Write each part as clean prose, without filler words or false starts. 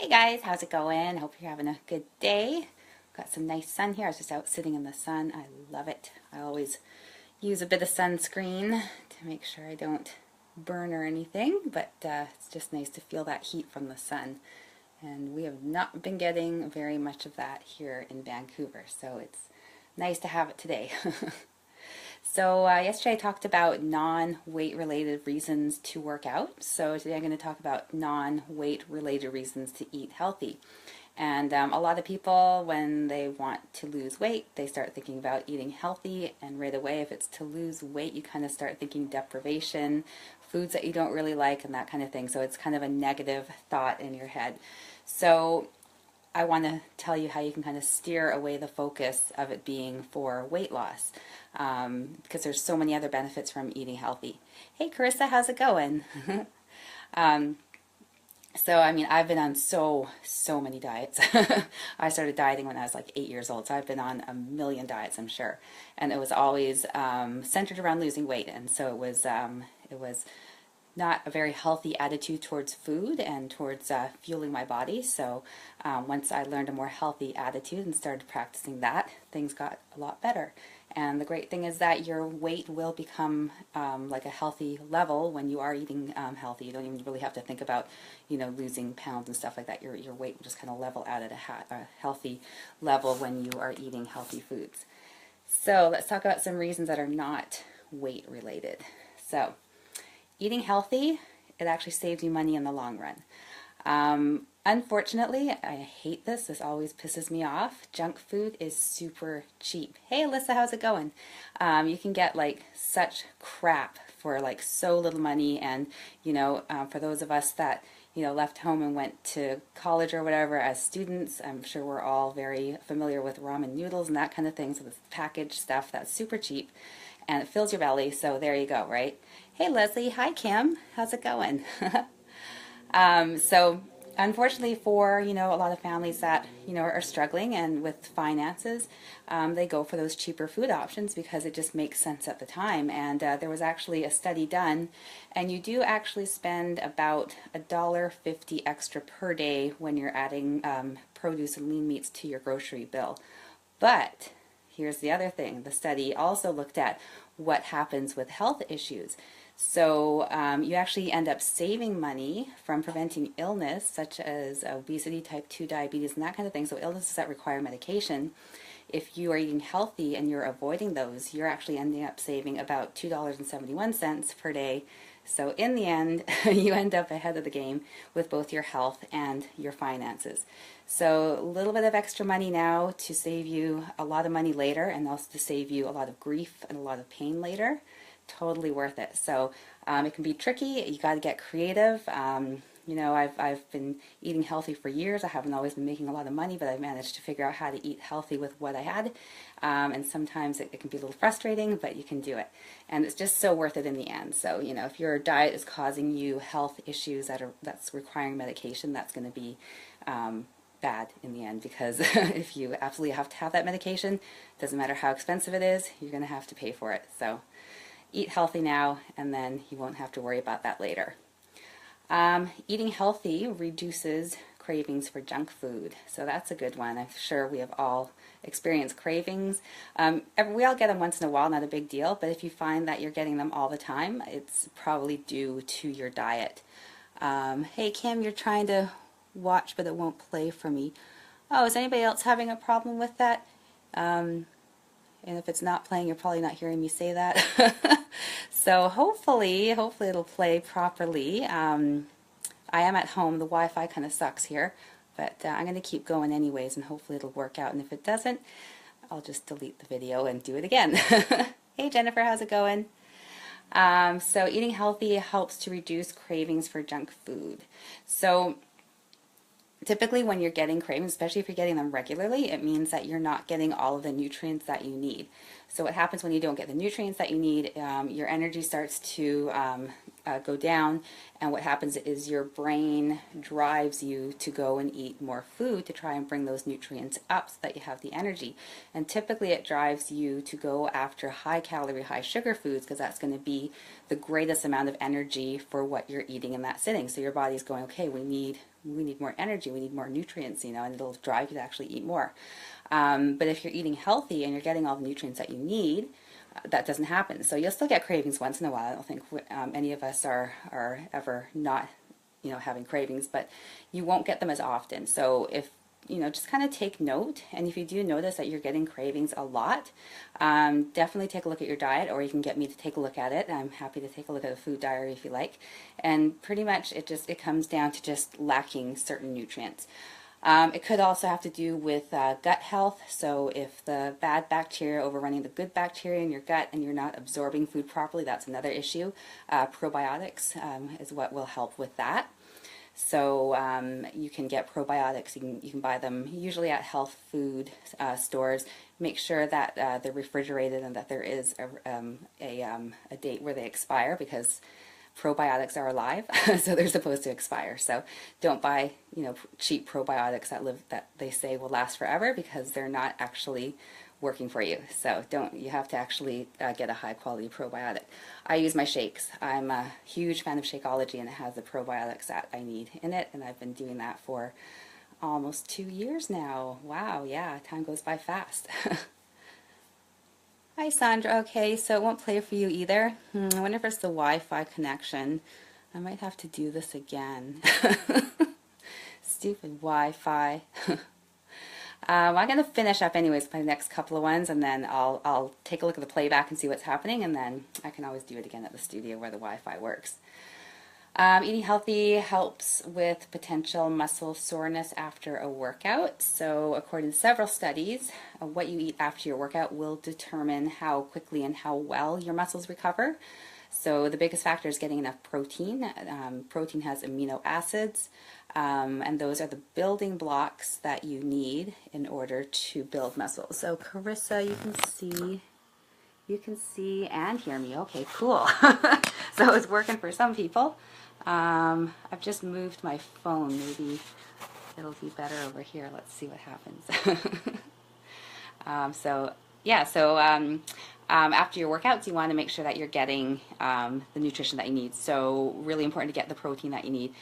Hey guys, how's it going? Hope you're having a good day. Got some nice sun here. I was just out sitting in the sun. I love it. I always use a bit of sunscreen to make sure I don't burn or anything, but it's just nice to feel that heat from the sun. And we have not been getting very much of that here in Vancouver, so it's nice to have it today. So yesterday I talked about non-weight related reasons to work out. So today I'm going to talk about non-weight related reasons to eat healthy. And a lot of people, when they want to lose weight, they start thinking about eating healthy, and right away, if it's to lose weight, you kind of start thinking deprivation, foods that you don't really like, and that kind of thing. So it's kind of a negative thought in your head. So I want to tell you how you can kind of steer away the focus of it being for weight loss, because there's so many other benefits from eating healthy. Hey Carissa, how's it going? So, I mean, I've been on so many diets. I started dieting when I was like 8 years old, so I've been on a million diets, I'm sure. And it was always centered around losing weight, and so it was not a very healthy attitude towards food and towards fueling my body. So once I learned a more healthy attitude and started practicing that, things got a lot better. And the great thing is that your weight will become like a healthy level when you are eating healthy. You don't even really have to think about, losing pounds and stuff like that. Your weight will just kind of level out at a healthy level when you are eating healthy foods. So let's talk about some reasons that are not weight related. So eating healthy, it actually saves you money in the long run. Unfortunately, I hate this. This always pisses me off. Junk food is super cheap. Hey, Alyssa, how's it going? You can get like such crap for like so little money, and for those of us that left home and went to college or whatever as students, I'm sure we're all very familiar with ramen noodles and that kind of thing. So this packaged stuff that's super cheap, and it fills your belly. So there you go, right? Hey Leslie, hi Kim, how's it going? So unfortunately for a lot of families that are struggling and with finances, they go for those cheaper food options because it just makes sense at the time. And there was actually a study done, and you do actually spend about $1.50 extra per day when you're adding produce and lean meats to your grocery bill. But here's the other thing. The study also looked at what happens with health issues. So you actually end up saving money from preventing illness, such as obesity, type 2 diabetes, and that kind of thing. So illnesses that require medication. If you are eating healthy and you're avoiding those, you're actually ending up saving about $2.71 per day. So in the end, you end up ahead of the game with both your health and your finances. So a little bit of extra money now to save you a lot of money later, and also to save you a lot of grief and a lot of pain later. Totally worth it. So it can be tricky. You got to get creative. I've been eating healthy for years. I haven't always been making a lot of money, but I've managed to figure out how to eat healthy with what I had. And sometimes it can be a little frustrating, but you can do it. And it's just so worth it in the end. So, if your diet is causing you health issues that's requiring medication, that's going to be bad in the end, because if you absolutely have to have that medication, doesn't matter how expensive it is, you're going to have to pay for it. So eat healthy now, and then you won't have to worry about that later. Eating healthy reduces cravings for junk food. So that's a good one. I'm sure we have all experienced cravings. We all get them once in a while, not a big deal, but if you find that you're getting them all the time, it's probably due to your diet. Hey Kim, you're trying to watch, but it won't play for me. Oh, is anybody else having a problem with that? And if it's not playing, you're probably not hearing me say that. So hopefully it'll play properly. I am at home. The Wi-Fi kind of sucks here, but I'm going to keep going anyways, and hopefully it'll work out. And if it doesn't, I'll just delete the video and do it again. Hey Jennifer, how's it going? So eating healthy helps to reduce cravings for junk food. So typically when you're getting cravings, especially if you're getting them regularly, it means that you're not getting all of the nutrients that you need. So what happens when you don't get the nutrients that you need, your energy starts to go down, and what happens is your brain drives you to go and eat more food to try and bring those nutrients up so that you have the energy. And typically it drives you to go after high calorie, high sugar foods, because that's going to be the greatest amount of energy for what you're eating in that sitting. So your body's going, okay, we need we need more energy, we need more nutrients, and it'll drive you to actually eat more. But if you're eating healthy and you're getting all the nutrients that you need, that doesn't happen. So you'll still get cravings once in a while. I don't think any of us are ever not, having cravings, but you won't get them as often. So if just kind of take note, and if you do notice that you're getting cravings a lot, definitely take a look at your diet, or you can get me to take a look at it. I'm happy to take a look at a food diary if you like. And pretty much it comes down to just lacking certain nutrients. It could also have to do with gut health. So if the bad bacteria overrunning the good bacteria in your gut and you're not absorbing food properly, that's another issue. Probiotics is what will help with that. So you can get probiotics. You can buy them usually at health food stores. Make sure that they're refrigerated and that there is a date where they expire, because probiotics are alive, so they're supposed to expire. So don't buy cheap probiotics that they say will last forever, because they're not actually working for you. So you have to actually get a high quality probiotic. I use my shakes. I'm a huge fan of Shakeology, and it has the probiotics that I need in it, and I've been doing that for almost 2 years now. Wow, yeah, time goes by fast. Hi Sandra. Okay, so it won't play for you either. I wonder if it's the Wi-Fi connection. I might have to do this again. Stupid Wi-Fi. I'm going to finish up anyways my next couple of ones, and then I'll take a look at the playback and see what's happening, and then I can always do it again at the studio where the Wi-Fi works. Eating healthy helps with potential muscle soreness after a workout. So according to several studies, what you eat after your workout will determine how quickly and how well your muscles recover. So the biggest factor is getting enough protein. Protein has amino acids, and those are the building blocks that you need in order to build muscle. So Carissa, you can see and hear me. Okay, cool. So it's working for some people. I've just moved my phone. Maybe it'll be better over here. Let's see what happens. After your workouts, you want to make sure that you're getting the nutrition that you need. So really important to get the protein that you need.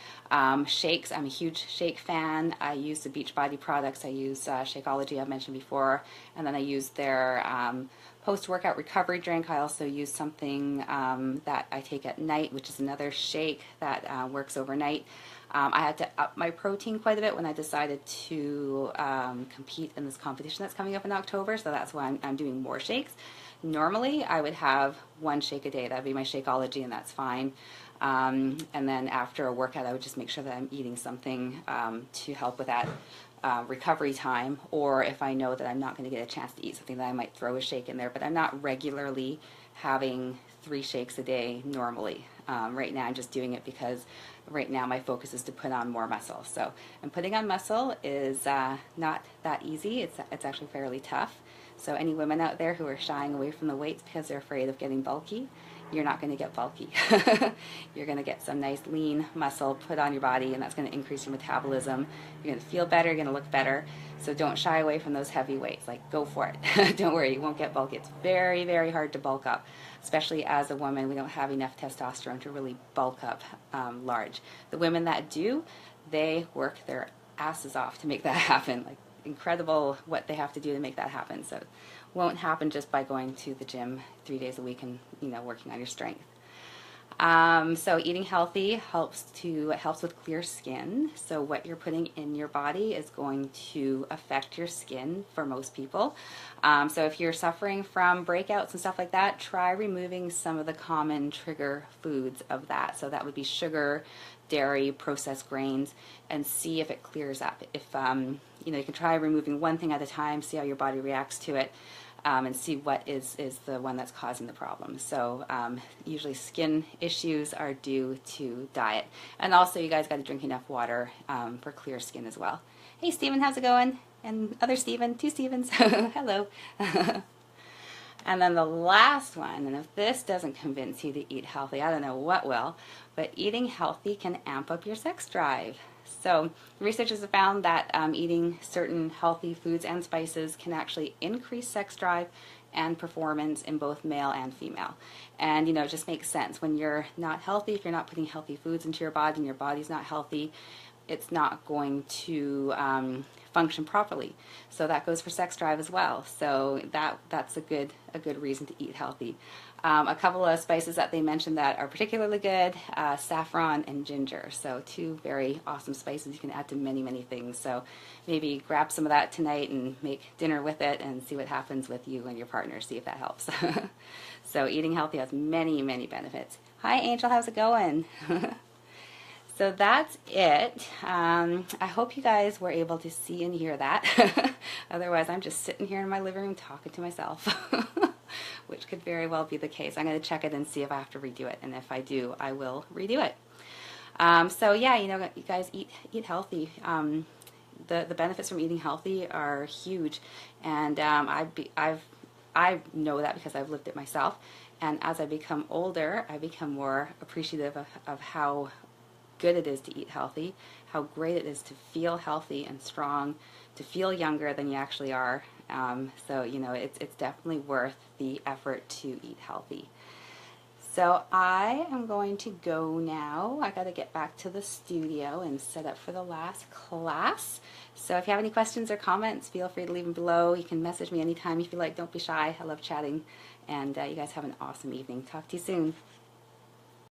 Shakes, I'm a huge shake fan. I use the Beachbody products. I use Shakeology, I've mentioned before, and then I use their post-workout recovery drink. I also use something that I take at night, which is another shake that works overnight. I had to up my protein quite a bit when I decided to compete in this competition that's coming up in October, so that's why I'm doing more shakes. Normally, I would have one shake a day. That would be my Shakeology, and that's fine. And then after a workout, I would just make sure that I'm eating something to help with that recovery time, or if I know that I'm not going to get a chance to eat something, that I might throw a shake in there, but I'm not regularly having 3 shakes a day normally. Right now I'm just doing it because right now my focus is to put on more muscle. So, and putting on muscle is not that easy. It's actually fairly tough. So any women out there who are shying away from the weights because they're afraid of getting bulky, you're not going to get bulky. You're going to get some nice lean muscle put on your body, and that's going to increase your metabolism. You're going to feel better, you're going to look better. So don't shy away from those heavy weights. Like, go for it. Don't worry, you won't get bulky. It's very, very hard to bulk up, especially as a woman. We don't have enough testosterone to really bulk up large. The women that do, they work their asses off to make that happen. Like, incredible what they have to do to make that happen. So it won't happen just by going to the gym 3 days a week and working on your strength. So eating healthy helps with clear skin. So what you're putting in your body is going to affect your skin for most people. So if you're suffering from breakouts and stuff like that, try removing some of the common trigger foods of that. So that would be sugar, dairy, processed grains, and see if it clears up. If you can try removing one thing at a time, see how your body reacts to it. And see what is the one that's causing the problem. So usually skin issues are due to diet. And also you guys got to drink enough water for clear skin as well. Hey Stephen, how's it going? And other Stephen, 2 Stevens, hello. And then the last one, and if this doesn't convince you to eat healthy, I don't know what will, but eating healthy can amp up your sex drive. So researchers have found that eating certain healthy foods and spices can actually increase sex drive and performance in both male and female. And it just makes sense. When you're not healthy, if you're not putting healthy foods into your body and your body's not healthy, it's not going to function properly. So that goes for sex drive as well. So that's a good reason to eat healthy. A couple of spices that they mentioned that are particularly good: saffron and ginger. So two very awesome spices you can add to many things. So maybe grab some of that tonight and make dinner with it, and see what happens with you and your partner. See if that helps. So eating healthy has many benefits. Hi Angel, how's it going? So that's it. I hope you guys were able to see and hear that. Otherwise, I'm just sitting here in my living room talking to myself, which could very well be the case. I'm going to check it and see if I have to redo it. And if I do, I will redo it. So yeah, you know, you guys eat healthy. The benefits from eating healthy are huge. And I know that because I've lived it myself. And as I become older, I become more appreciative of how good it is to eat healthy, how great it is to feel healthy and strong, to feel younger than you actually are. So, you know, it's definitely worth the effort to eat healthy. So I am going to go now. I got to get back to the studio and set up for the last class. So if you have any questions or comments, feel free to leave them below. You can message me anytime if you like. Don't be shy. I love chatting. And you guys have an awesome evening. Talk to you soon.